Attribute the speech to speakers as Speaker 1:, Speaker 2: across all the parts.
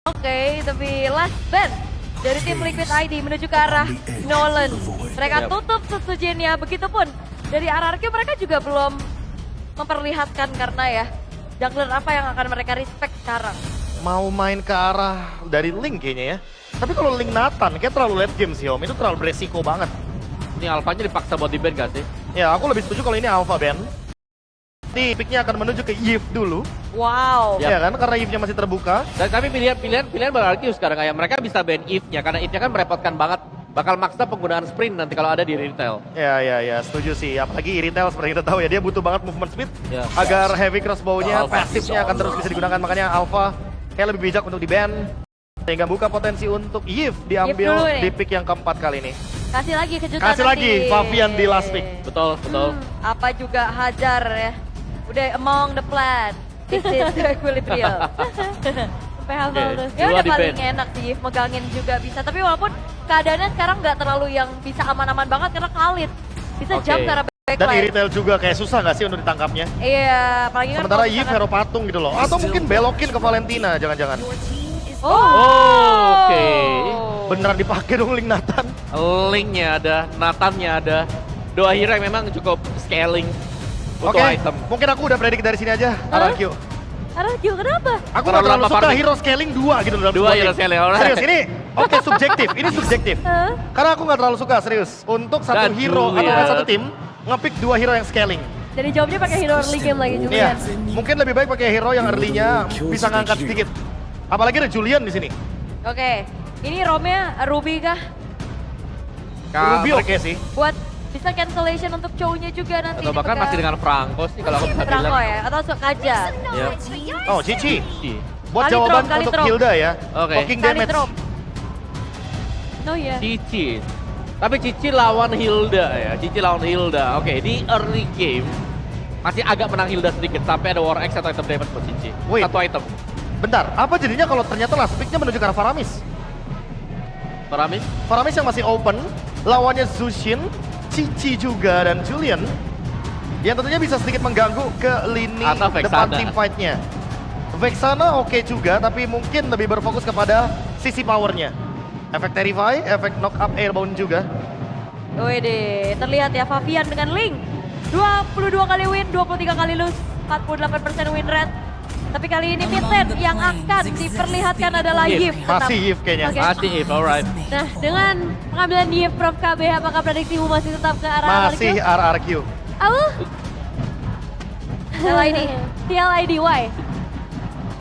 Speaker 1: Oke, tapi last band dari tim Liquid ID menuju ke arah Nolan. Mereka tutup Sutsujinnya, begitupun dari RRQ mereka juga belum memperlihatkan karena ya jungler apa yang akan mereka respect sekarang.
Speaker 2: Mau main ke arah dari Link kayaknya ya. Tapi kalau Link Nathan kayak terlalu late game sih Om, itu terlalu beresiko banget.
Speaker 3: Ini alfanya dipaksa buat di ban gak sih?
Speaker 2: Ya aku lebih setuju kalau ini alpha ban. Nanti picknya akan menuju ke Yves dulu.
Speaker 1: Wow.
Speaker 2: Ya kan, karena Yves-nya masih terbuka.
Speaker 3: Dan tapi pilihan berarti sekarang kayak mereka bisa ban Eve-nya karena Eve-nya kan merepotkan banget. Bakal maksa penggunaan sprint nanti kalau ada di retail.
Speaker 2: Ya, setuju sih. Apalagi retail seperti kita tahu ya, dia butuh banget movement speed.
Speaker 3: Ya.
Speaker 2: Agar heavy crossbow-nya,
Speaker 3: Alpha.
Speaker 2: passif-nya akan terus bisa digunakan. Makanya alpha kayak lebih bijak untuk di-ban. Sehingga buka potensi untuk Yves diambil
Speaker 1: dulu nih.
Speaker 2: di pick yang keempat kali ini.
Speaker 1: Kasih lagi kejutan
Speaker 2: Kasih
Speaker 1: nanti.
Speaker 2: lagi Fabian di last pick.
Speaker 3: Betul.
Speaker 1: Apa juga Hajar ya. Udah among the plan. This is the equilibrium. Sampai hafal terus. Ya
Speaker 3: dua
Speaker 1: udah
Speaker 3: di
Speaker 1: paling
Speaker 3: ban.
Speaker 1: enak sih, megangin juga bisa. Tapi walaupun keadaannya sekarang nggak terlalu yang bisa aman-aman banget karena Khalid bisa
Speaker 3: Oke.
Speaker 1: jump karena
Speaker 2: Dan
Speaker 1: backline.
Speaker 2: retail juga kayak susah nggak sih untuk ditangkapnya?
Speaker 1: Iya, apalagi kan
Speaker 2: Sementara
Speaker 1: kalau
Speaker 2: Yves
Speaker 1: misalkan-
Speaker 2: hero patung gitu loh. Atau mungkin belokin ke Valentina, jangan-jangan.
Speaker 1: Oh,
Speaker 3: Oke.
Speaker 2: Beneran dipakai dong Link Nathan.
Speaker 3: Linknya ada, Nathan-nya ada. Doa hero yang memang cukup scaling. Butuh
Speaker 2: Oke,
Speaker 3: item.
Speaker 2: mungkin aku udah predik dari sini aja, RRQ.
Speaker 1: RRQ kenapa?
Speaker 2: Aku
Speaker 3: Terlalu
Speaker 2: nggak terlalu
Speaker 3: lama
Speaker 2: suka
Speaker 3: farming.
Speaker 2: hero scaling 2 gitu dalam
Speaker 3: Dua
Speaker 2: sebuah
Speaker 3: hero
Speaker 2: game.
Speaker 3: scaling, alright.
Speaker 2: Serius, ini oke subjektif, ini subjektif.
Speaker 1: Hah?
Speaker 2: Karena aku nggak terlalu suka, serius. Untuk satu
Speaker 3: Dan
Speaker 2: hero atau
Speaker 3: Julian.
Speaker 2: satu tim, nge-pick 2 hero yang scaling.
Speaker 1: Jadi jawabnya pakai hero early game lagi
Speaker 2: Iya,
Speaker 1: Julian.
Speaker 2: mungkin lebih baik pakai hero yang early-nya bisa ngangkat sedikit. Apalagi ada Julian di sini.
Speaker 1: Oke, ini Romnya Ruby kah?
Speaker 2: Ruby oke sih.
Speaker 1: Buat bisa cancellation untuk cownya juga nanti.
Speaker 3: Atau bahkan
Speaker 1: dipegang.
Speaker 3: masih dengan Franco sih kalau aku bisa
Speaker 1: Franco
Speaker 3: bilang.
Speaker 1: ya, atau Kaja.
Speaker 3: Ya.
Speaker 2: Oh, Cici.
Speaker 3: Iya.
Speaker 2: Buat
Speaker 1: Kalitrom,
Speaker 2: jawaban
Speaker 1: Kalitrom.
Speaker 2: untuk Hilda ya.
Speaker 3: Oke.
Speaker 2: Poking damage.
Speaker 1: Kalitrom. No ya.
Speaker 3: Cici. Tapi Cici lawan Hilda ya. Cici lawan Hilda. Oke, di early game masih agak menang Hilda sedikit sampai ada War X atau item damage buat Cici.
Speaker 2: Wait.
Speaker 3: Satu item.
Speaker 2: Bentar, apa jadinya kalau ternyata last pick-nya menuju ke arah Faramis?
Speaker 3: Paramis?
Speaker 2: Faramis yang masih open, lawannya Zushin, Cici juga, dan Julian. Yang tentunya bisa sedikit mengganggu ke lini
Speaker 3: Atau
Speaker 2: depan
Speaker 3: Vexana.
Speaker 2: team fight-nya. Vexana oke juga, tapi mungkin lebih berfokus kepada sisi powernya. Efek Terrify, efek knock up airbound juga.
Speaker 1: Wede, terlihat ya Fabian dengan Link. 22 kali win, 23 kali lose, 48% win rate. Tapi kali ini mid lane yang akan diperlihatkan adalah
Speaker 3: Yves.
Speaker 1: Yves.
Speaker 2: Masih Yves kayaknya.
Speaker 1: Oke.
Speaker 3: Masih Eve, alright.
Speaker 1: Nah, dengan pengambilan Yves Prof KB, apakah prediksimu masih tetap ke arah
Speaker 2: Masih RRQ.
Speaker 1: TLIDY.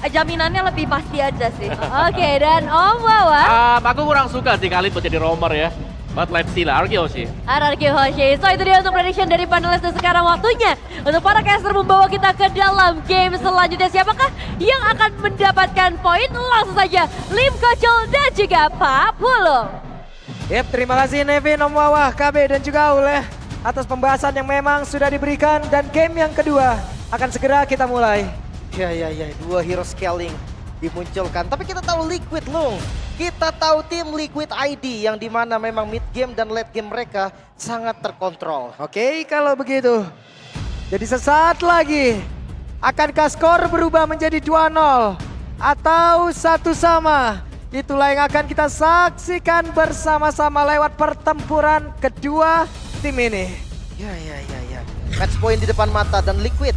Speaker 1: Jaminannya lebih pasti aja sih. Oke, dan Om Wawa.
Speaker 3: Aku kurang suka sih kali buat jadi roamer ya. But let's see lah, Argyo sih.
Speaker 1: RRQ Hoshi. So itu dia untuk prediction dari panelis dan sekarang waktunya untuk para caster membawa kita ke dalam game selanjutnya. Siapakah yang akan mendapatkan poin? Langsung saja Lim Kocol dan juga Pak Pulung.
Speaker 4: Yep, terima kasih Nevin, Om Wawah, KB dan juga Aul atas pembahasan yang memang sudah diberikan dan game yang kedua akan segera kita mulai.
Speaker 5: Ya, 2 hero scaling dimunculkan. Tapi kita tahu Liquid loh. Kita tahu tim Liquid ID yang dimana memang mid game dan late game mereka sangat terkontrol.
Speaker 4: Oke, kalau begitu. Jadi sesaat lagi, akankah skor berubah menjadi 2-0 atau 1-1? Itulah yang akan kita saksikan bersama-sama lewat pertempuran kedua tim ini.
Speaker 5: Ya. Match point di depan mata dan Liquid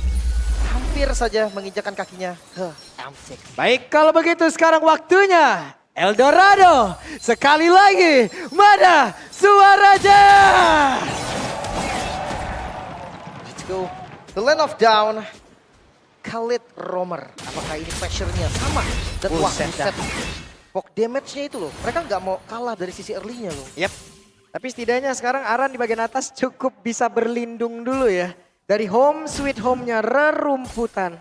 Speaker 5: hampir saja menginjakan kakinya ke M6.
Speaker 4: Baik, kalau begitu sekarang waktunya Eldorado. Sekali lagi, mana suaranya?
Speaker 5: Let's go. The Land of Down. Khalid Romer. Apakah ini pressure-nya sama? Dan wah,
Speaker 4: Buset dah.
Speaker 5: set. Poke damage-nya itu loh. Mereka nggak mau kalah dari sisi early-nya loh.
Speaker 4: Yep. Tapi setidaknya sekarang Aran di bagian atas cukup bisa berlindung dulu ya. Dari home sweet home-nya rerumputan.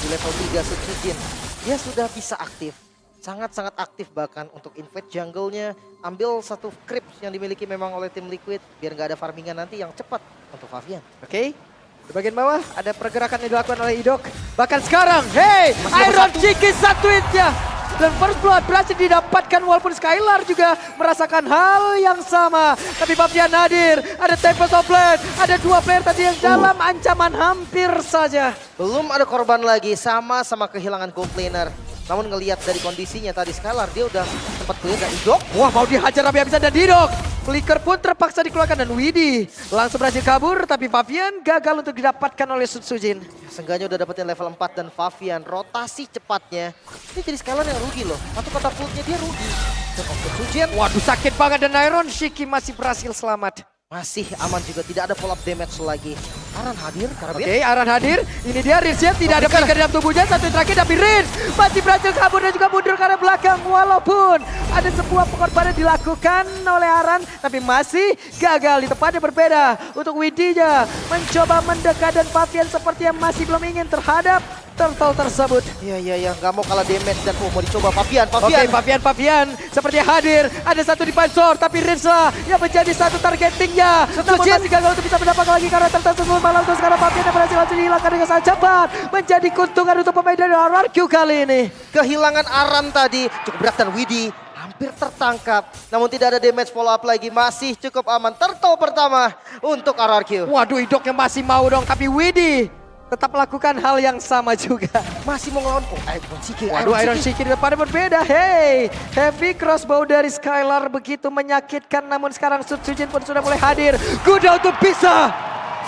Speaker 5: Di level 3 Sutsujin. Dia sudah bisa aktif. Sangat-sangat aktif bahkan untuk invade jungle-nya. Ambil satu creep yang dimiliki memang oleh tim Liquid. Biar nggak ada farmingan nanti yang cepat untuk Fabian.
Speaker 4: Oke. Di bagian bawah ada pergerakan yang dilakukan oleh Idok. Bahkan sekarang, hey! Iron Cheeky satu hit-nya. Dan first blood berhasil didapatkan walaupun Skylar juga merasakan hal yang sama. Tapi Fabian hadir, ada Tempest of Blade, ada dua player tadi yang dalam ancaman hampir saja.
Speaker 5: Belum ada korban lagi, sama-sama kehilangan gold laner. Namun ngelihat dari kondisinya tadi Skylar dia udah sempat clear dan Idok.
Speaker 4: Wah, mau dihajar habis-habisan dan Didok. Flicker pun terpaksa dikeluarkan dan Widi langsung berhasil kabur, tapi Favian gagal untuk didapatkan oleh Sutsujin.
Speaker 5: Seenggaknya udah dapetin level 4 dan Favian rotasi cepatnya. Ini jadi Skylar yang rugi loh. Satu katapultnya dia rugi. Sutsujin
Speaker 4: Waduh, sakit banget dan Iron Shiki masih berhasil selamat.
Speaker 5: masih aman juga, tidak ada follow up damage lagi. Aran hadir, Karabin.
Speaker 4: Oke, Aran hadir. Ini dia Rinsian, tidak ada flicker dalam tubuhnya. Satu yang terakhir tapi Rins masih berhasil kabur dan juga mundur ke arah belakang. Walaupun ada sebuah pengorbanan dilakukan oleh Aran, tapi masih gagal di tempat yang berbeda. Untuk Widinya mencoba mendekat dan Favian seperti yang masih belum ingin terhadap turtle tersebut.
Speaker 5: Iya, nggak mau kalah damage dan mau dicoba Favian.
Speaker 4: Oke, Favian seperti hadir. Ada satu di Pansor, tapi Rinsla yang menjadi satu targetingnya. Namun masih gagal untuk bisa mendapatkan lagi karena tersebut malam untuk sekarang Favian yang berhasil langsung dihilangkan dengan sangat cepat. Menjadi keuntungan untuk pemain dari RRQ kali ini.
Speaker 5: Kehilangan Aran tadi cukup berat dan Widi hampir tertangkap. Namun tidak ada damage follow up lagi, masih cukup aman. Turtle pertama untuk RRQ.
Speaker 4: Waduh, Idoknya masih mau dong, tapi Widi tetap melakukan hal yang sama juga.
Speaker 5: Masih mau ngelawan Iron Shiki.
Speaker 4: Waduh, Iron Shiki di depannya berbeda. Hey, heavy crossbow dari Skylar begitu menyakitkan. Namun sekarang Sutsujin pun sudah mulai hadir. Kuda untuk bisa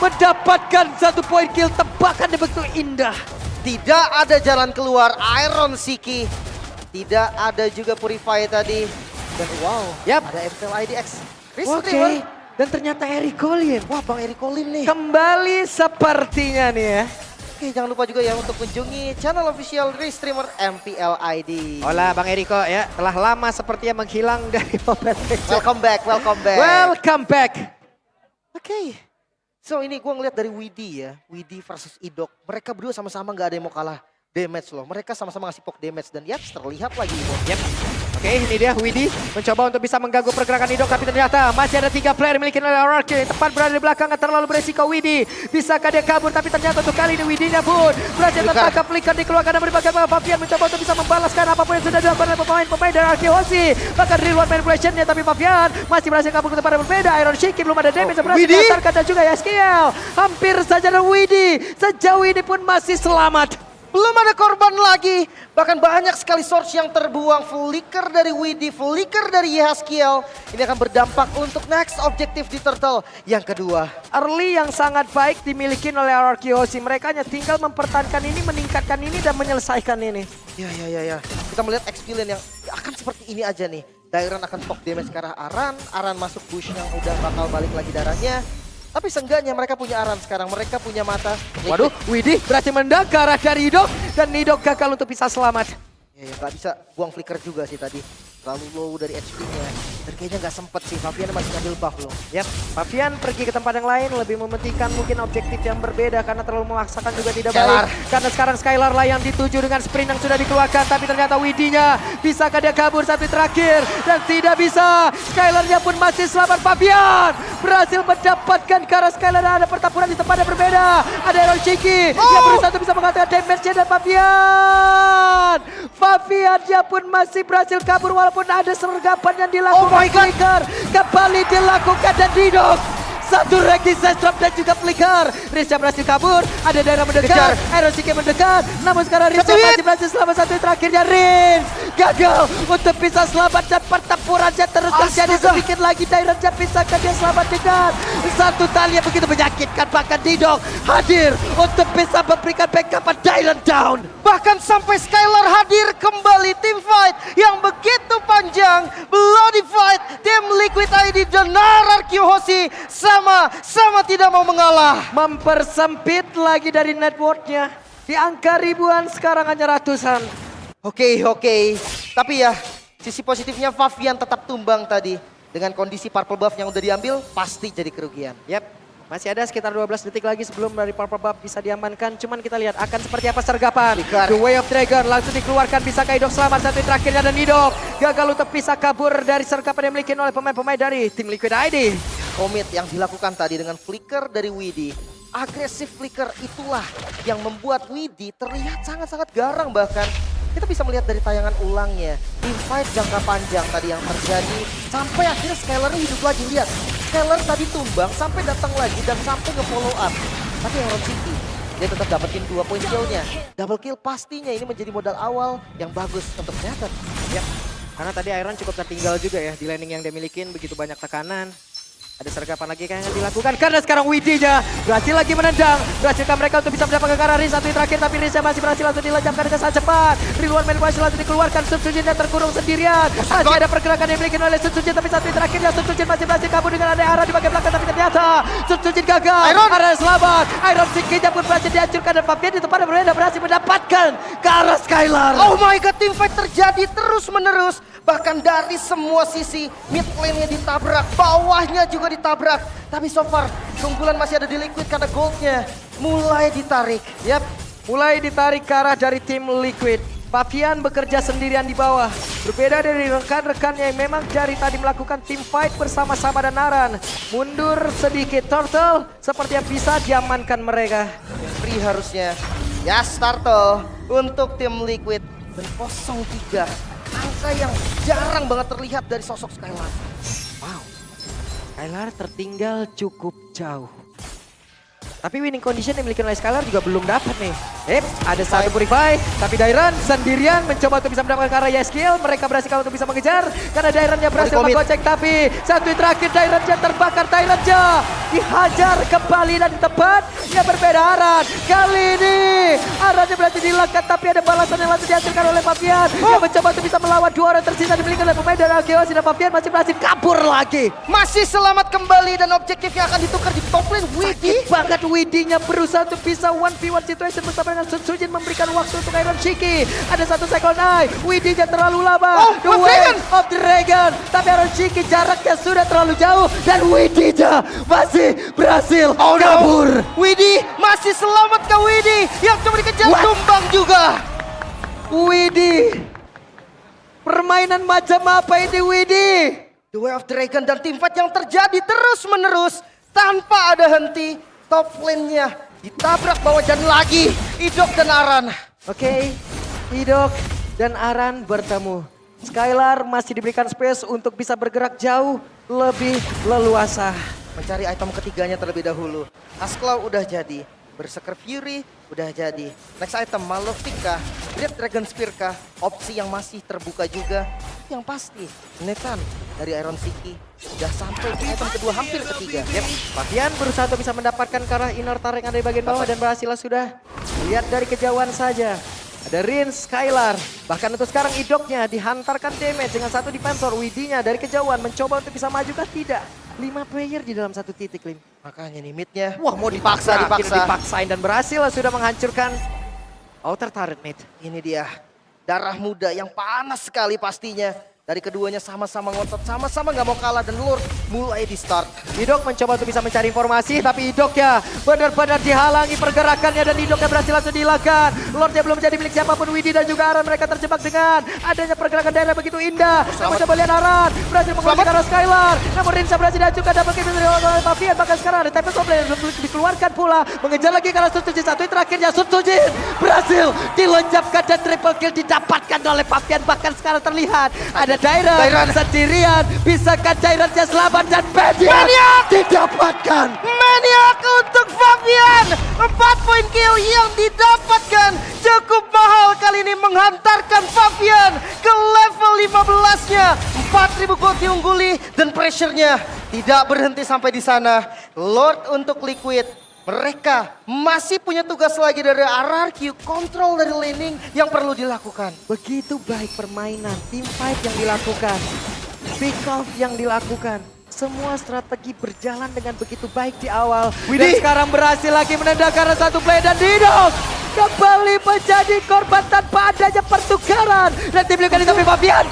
Speaker 4: mendapatkan satu poin kill. Tebakan yang begitu indah.
Speaker 5: Tidak ada jalan keluar Iron Shiki. Tidak ada juga Purify tadi. Dan wow, ada MPL IDX.
Speaker 4: Oke. Dan ternyata Eric Colin.
Speaker 5: Wah, Bang Eric Colin nih.
Speaker 4: Kembali sepertinya nih ya.
Speaker 5: Oke, jangan lupa juga ya untuk kunjungi channel official Restreamer MPL ID.
Speaker 4: Hola Bang Eriko ya. Telah lama sepertinya menghilang dari Mobile Legends.
Speaker 5: Welcome back.
Speaker 4: Welcome back.
Speaker 5: Oke. So ini gue ngeliat dari Widi ya. Widi versus Idok. Mereka berdua sama-sama gak ada yang mau kalah damage loh. Mereka sama-sama ngasih poke damage. Dan ya terlihat lagi Idok.
Speaker 4: Oke, ini dia Widi mencoba untuk bisa mengganggu pergerakan Idok, tapi ternyata masih ada 3 player memiliki RRQ. Tepat berada di belakang, terlalu beresiko Widi. Bisakah dia kabur, tapi ternyata untuk kali ini Widinya pun berhasil tertangkap. Flicker dikeluarkan dan berbagai Favian mencoba untuk bisa membalaskan apapun yang sudah dilakukan oleh pemain dari RRQ Hoshi. Bahkan reward manipulationnya, tapi Favian masih berhasil kabur ke tempat yang berbeda. Iron Shiki belum ada damage yang berhasil diantarkan dan juga Yaskiel. Hampir saja ada Widi. Sejauh ini pun masih selamat.
Speaker 5: Belum ada korban lagi. Bahkan banyak sekali source yang terbuang. Flicker dari Widi, flicker dari Yaskiel. Ini akan berdampak untuk next objektif di Turtle yang kedua.
Speaker 4: Early yang sangat baik dimiliki oleh RRQ Hoshi. Mereka hanya tinggal mempertahankan ini, meningkatkan ini, dan menyelesaikan ini.
Speaker 5: Ya. Kita melihat experience yang akan seperti ini aja nih. Dairon akan poke damage ke arah Aran. Aran masuk bush yang udah bakal balik lagi darahnya. Tapi seenggaknya mereka punya Aran sekarang, mereka punya mata.
Speaker 4: Waduh, Widi berhasil mendekat ke arah dari Idok dan Idok gagal untuk bisa selamat.
Speaker 5: Ya, gak bisa buang flicker juga sih tadi. Terlalu low dari HP-nya. Dan kayaknya gak sempet sih, Favian masih ngambil buff loh.
Speaker 4: Favian pergi ke tempat yang lain, lebih mementingkan mungkin objektif yang berbeda karena terlalu memaksakan juga tidak baik. Karena sekarang Skylar lah yang dituju dengan sprint yang sudah dikeluarkan, tapi ternyata Widinya bisakah dia kabur satu terakhir dan tidak bisa. Skylarnya pun masih selamat. Favian berhasil mendapatkan ke arah Skylar, ada pertempuran di tempat yang berbeda. Ada Iron Shiki yang berusaha untuk bisa mengatakan damage-nya dan Faviannya pun masih berhasil kabur walaupun ada sergapan yang dilakukan. Flicker kembali dilakukan dan Didok. Satu resistance drop dan juga flicker. Rizya berhasil kabur, ada daerah mendekat, Iron Shiki mendekat. Namun sekarang Rizya masih berhasil selamat. Satu terakhirnya Rins gagal untuk bisa selamat dan pertempurannya terus terjadi. Sedikit lagi daerahnya bisakah dia selamat dengan satu tali yang begitu menyakitkan. Bahkan Didok hadir untuk bisa memberikan backup Dylan down.
Speaker 5: Bahkan sampai Skylar hadir kembali, tim fight yang begitu panjang. Bloody fight, tim Liquid ID dan RRQ Hoshi sama tidak mau mengalah.
Speaker 4: Mempersempit lagi dari networknya. Di angka ribuan sekarang hanya ratusan.
Speaker 5: Oke. Tapi ya, sisi positifnya Favian tetap tumbang tadi. Dengan kondisi purple buff yang udah diambil, pasti jadi kerugian.
Speaker 4: Masih ada sekitar 12 detik lagi sebelum dari purple buff bisa diamankan. Cuman kita lihat akan seperti apa sergapan. The Way of Dragon langsung dikeluarkan. Bisakah Idok selamat? Satu terakhirnya dan Idok gagal untuk bisa kabur dari sergapan yang dimiliki oleh pemain-pemain dari tim Liquid ID.
Speaker 5: Komit yang dilakukan tadi dengan flicker dari Widi. Agresif flicker itulah yang membuat Widi terlihat sangat-sangat garang bahkan. Kita bisa melihat dari tayangan ulangnya. Team fight jangka panjang tadi yang terjadi. Sampai akhirnya Skylar hidup lagi. Lihat, Skylar tadi tumbang sampai datang lagi dan sampai nge-follow up. Tapi Iron Shiki dia tetap dapetin 2 poin kill-nya. Double kill pastinya ini menjadi modal awal yang bagus untuk Nether.
Speaker 4: Ya, karena tadi Iron cukup tertinggal juga ya di laning yang dia milikin, begitu banyak tekanan. Ada sergapan lagi yang dilakukan karena sekarang Widinya berhasil lagi menendang. Berhasilkan mereka untuk bisa mendapatkan ke arah Riz satu terakhir, tapi Riz masih berhasil langsung dilenyapkan dengan sangat cepat. Riluan main berhasil langsung dikeluarkan, Sujin yang terkurung sendirian. Masih ada pergerakan yang dimiliki oleh Sujin, tapi satu terakhirnya Sujin masih berhasil kabur dengan ada arah di bagian belakang, tapi ternyata Sujin gagal. Arah selamat, Iron Chikinya pun berhasil dihancurkan dan Fabian di tempat yang berbeda berhasil mendapatkan ke arah Skylar.
Speaker 5: Oh my god, teamfight terjadi terus menerus. Bahkan dari semua sisi, mid lane-nya ditabrak, bawahnya juga ditabrak. Tapi so far, keunggulan masih ada di Liquid karena goldnya mulai ditarik.
Speaker 4: Yap, mulai ditarik ke arah dari tim Liquid. Fabian bekerja sendirian di bawah. Berbeda dari rekan-rekannya yang memang dari tadi melakukan team fight bersama-sama dan Naran. Mundur sedikit Turtle, seperti yang bisa diamankan mereka.
Speaker 5: Free harusnya. Ya, Turtle untuk tim Liquid. Dan 0-3. Angka yang jarang banget terlihat dari sosok Skylar.
Speaker 4: Wow, Skylar tertinggal cukup jauh. Tapi winning condition yang dimiliki oleh Skylar juga belum dapat nih. Ada satu Purify, tapi Dairan sendirian mencoba untuk bisa mendapatkan ke arah Yeskiel. Mereka berhasil untuk bisa mengejar, karena Dairannya berhasil menggocek. Tapi satu terakhir Dairannya terbakar, Dairannya dihajar kembali dan tepat. Yang berbeda Aran. Kali ini Arannya berhasil dilakukan, tapi ada balasan yang langsung dihasilkan oleh Fabian. Yang mencoba untuk bisa melawan 2 orang tersisa dimiliki oleh pemain dari Alkeos. Dan Fabian masih berhasil kabur lagi.
Speaker 5: Masih selamat kembali dan objektifnya akan ditukar di top lane.
Speaker 4: Sakit banget Widinya berusaha untuk bisa 1v1 situation bersama dengan Sujin memberikan waktu untuk Iron Chiki. Ada satu second eye, Widinya terlalu lama. The Way of the Dragon. Tapi Iron Chiki jaraknya sudah terlalu jauh dan Widinya masih berhasil kabur.
Speaker 5: Widi masih selamat ke Widi yang cuma dikejar tumbang juga.
Speaker 4: Widi, permainan macam apa ini Widi?
Speaker 5: The Way of Dragon dan teamfight yang terjadi terus menerus tanpa ada henti. Top lane-nya ditabrak bawah dan lagi Idok dan Aran.
Speaker 4: Oke, Idok dan Aran bertemu. Skylar masih diberikan space untuk bisa bergerak jauh lebih leluasa.
Speaker 5: Mencari item ketiganya terlebih dahulu. Asklaw udah jadi. Berserker Fury udah jadi. Next item Malefic kah? Great Dragon Spear kah? Opsi yang masih terbuka juga. Yang pasti Nathan dari Iron Siki udah sampai ke item kedua hampir ketiga.
Speaker 4: Yep. Fabian berusaha untuk bisa mendapatkan ke arah inner turret yang ada di bagian bawah dan berhasil sudah. Lihat dari kejauhan saja. Ada Rin, Skylar. Bahkan untuk sekarang Idoknya dihantarkan damage dengan satu defensor. Widinya dari kejauhan mencoba untuk bisa maju kah? Tidak. 5 player di dalam satu titik, Lim.
Speaker 5: Makanya nih midnya.
Speaker 4: Wah, mau
Speaker 5: dipaksa.
Speaker 4: dipaksain dan berhasil sudah menghancurkan outer turret mid.
Speaker 5: Ini dia. Darah muda yang panas sekali pastinya. Dari keduanya sama-sama ngotot, sama-sama nggak mau kalah dan Lord mulai di start.
Speaker 4: Idok mencoba untuk bisa mencari informasi, tapi Idoknya benar-benar dihalangi pergerakannya dan Idoknya berhasil langsung dihilangkan. Lordnya belum menjadi milik siapapun. Widi dan juga Aran mereka terjebak dengan adanya pergerakan daerah begitu indah. Namun coba lihat Aran berhasil mengeluarkan arah Skylar. Namun Rinsa berhasil dihancurkan double kill dari Fabian. Bahkan sekarang ada Tempest of Blade yang dikeluarkan pula. Mengejar lagi karena Sujin satu terakhirnya. Sujin berhasil dilenyapkan dan triple kill didapatkan oleh Fabian. Bahkan sekarang terlihat ada Dairan sendirian. Bisakah Dairannya selamat dan Maniac didapatkan.
Speaker 5: Maniac untuk Fabian. 4 poin kill yang didapatkan. Cukup mahal kali ini menghantarkan Fabian ke level 15-nya. 4000 gold diungguli dan pressure-nya tidak berhenti sampai di sana. Lord untuk Liquid. Mereka masih punya tugas lagi dari RRQ, kontrol dari laning yang perlu dilakukan.
Speaker 4: Begitu baik permainan, team fight yang dilakukan, pick off yang dilakukan. Semua strategi berjalan dengan begitu baik di awal. Dan sekarang berhasil lagi menendang karena satu play dan Didok kembali menjadi korban tanpa adanya pertukaran. Dan tim Liquid tapi Fabian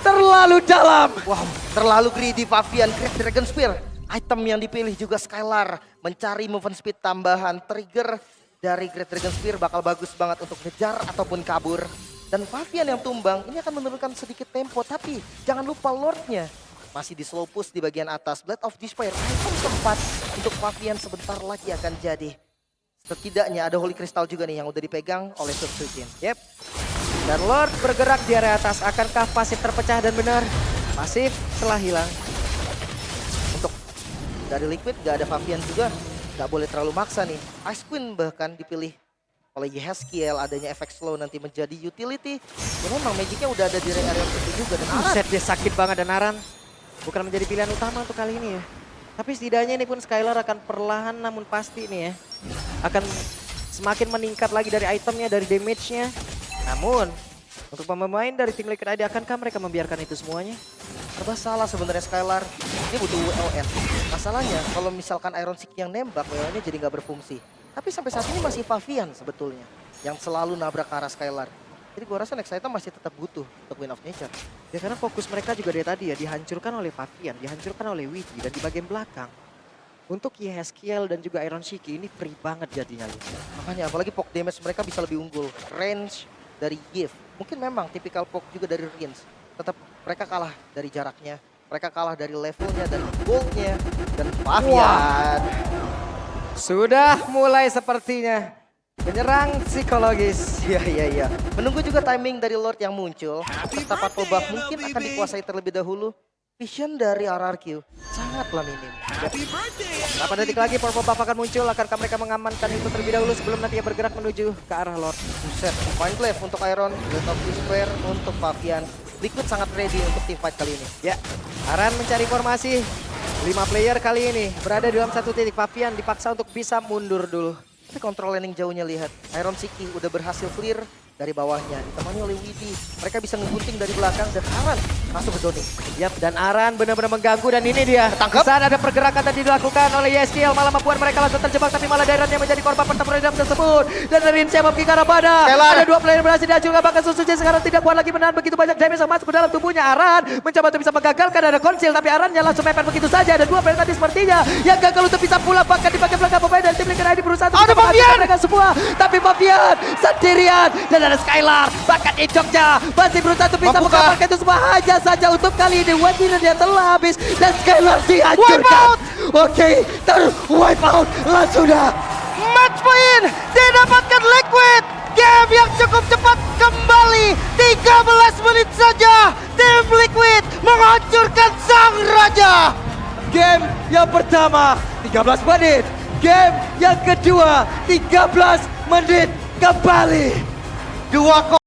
Speaker 4: terlalu dalam.
Speaker 5: Wow, terlalu greedy Fabian. Great Dragon Spear. Item yang dipilih juga Skylar. Mencari movement speed tambahan. Trigger dari Great Dragon Spear bakal bagus banget untuk ngejar ataupun kabur. Dan Fabian yang tumbang ini akan menurunkan sedikit tempo. Tapi jangan lupa Lordnya masih di slow push di bagian atas. Blade of Despair item keempat untuk Fabian sebentar lagi akan jadi. Setidaknya ada Holy Crystal juga nih yang udah dipegang oleh Sujin.
Speaker 4: Yep. Dan Lord bergerak di area atas. Akankah pasif terpecah dan benar? Pasif telah hilang.
Speaker 5: Dari Liquid gak ada Fabian juga. nggak boleh terlalu maksa nih. Ice Queen bahkan dipilih oleh Yehaskiel, adanya efek slow nanti menjadi utility. Dan memang magicnya udah ada di area itu juga. Dan Aran,
Speaker 4: Buset, dia sakit banget dan Aran bukan menjadi pilihan utama untuk kali ini ya. Tapi setidaknya ini pun Skylar akan perlahan namun pasti nih ya. Akan semakin meningkat lagi dari itemnya, dari damage-nya. Namun, untuk pemain dari tim Liquid ID, akankah mereka membiarkan itu semuanya?
Speaker 5: serba salah sebenarnya Skylar. Ini butuh WLN. Masalahnya kalau misalkan Iron Sick yang nembak, WLN-nya jadi nggak berfungsi. Tapi sampai saat ini masih Favian sebetulnya yang selalu nabrak ke arah Skylar. Jadi gua rasa next item masih tetap butuh untuk Win of Nature.
Speaker 4: Ya karena fokus mereka juga dari tadi ya, dihancurkan oleh Favian, dihancurkan oleh Widi, dan di bagian belakang. Untuk Yehaskiel dan juga Iron Shiki ini free banget jadinya.
Speaker 5: Makanya apalagi poke damage mereka bisa lebih unggul. Range dari Gift. Mungkin memang tipikal poke juga dari Rins. Tetap mereka kalah dari jaraknya. Mereka kalah dari levelnya, dari goldnya. Dan Favian.
Speaker 4: Sudah mulai sepertinya menyerang psikologis.
Speaker 5: Iya. Menunggu juga timing dari Lord yang muncul. Serta Patobak mungkin akan dikuasai terlebih dahulu. Vision dari RRQ sangatlah minim.
Speaker 4: Berapa detik lagi Purple Buff akan muncul, akankah mereka mengamankan itu terlebih dahulu sebelum nantinya bergerak menuju ke arah Lord.
Speaker 5: Buset, point clef untuk Iron, Blade of Despair untuk Favian. Liquid sangat ready untuk team fight kali ini.
Speaker 4: Ya, Aran mencari formasi. 5 player kali ini berada di dalam satu titik. Favian dipaksa untuk bisa mundur dulu.
Speaker 5: Tapi kontrol landing jauhnya lihat. Iron Siki udah berhasil clear dari bawahnya. Ditemani oleh Widi. Mereka bisa ngegunting dari belakang dan Aran masuk ke zoning.
Speaker 4: Yap, dan Aran benar-benar mengganggu dan ini dia.
Speaker 5: Tangkap.
Speaker 4: Saat ada pergerakan tadi dilakukan oleh Yeskiel malah membuat mereka langsung terjebak, tapi malah Dairon yang menjadi korban pertempuran dendam tersebut. Dan dari Insyam pergi ke arah pada.
Speaker 5: Skylar.
Speaker 4: Ada 2 player berhasil dihancurkan, bahkan Susuji sekarang tidak kuat lagi menahan begitu banyak damage yang masuk ke dalam tubuhnya. Aran mencoba untuk bisa menggagalkan ada konsil, tapi Arannya langsung mepet begitu saja. Ada 2 player tadi sepertinya yang gagal untuk bisa pulang, bahkan di bagian belakang pemain dari tim Liquid ID berusaha untuk menghancurkan mereka semua. Tapi Favian sendirian dan ada Skylar. Bahkan Idoknya masih berusaha untuk bisa
Speaker 5: Membuka.
Speaker 4: mengamankan itu semua. Hanya saja untuk kali ini Wadinya telah habis dan Skylar dihancurkan. Oke, wipe out lah sudah.
Speaker 5: Match point didapatkan Liquid. Game yang cukup cepat kembali. 13 menit saja. Tim Liquid menghancurkan sang raja.
Speaker 4: Game yang pertama 13 menit. Game yang kedua 13 menit kembali.
Speaker 5: 2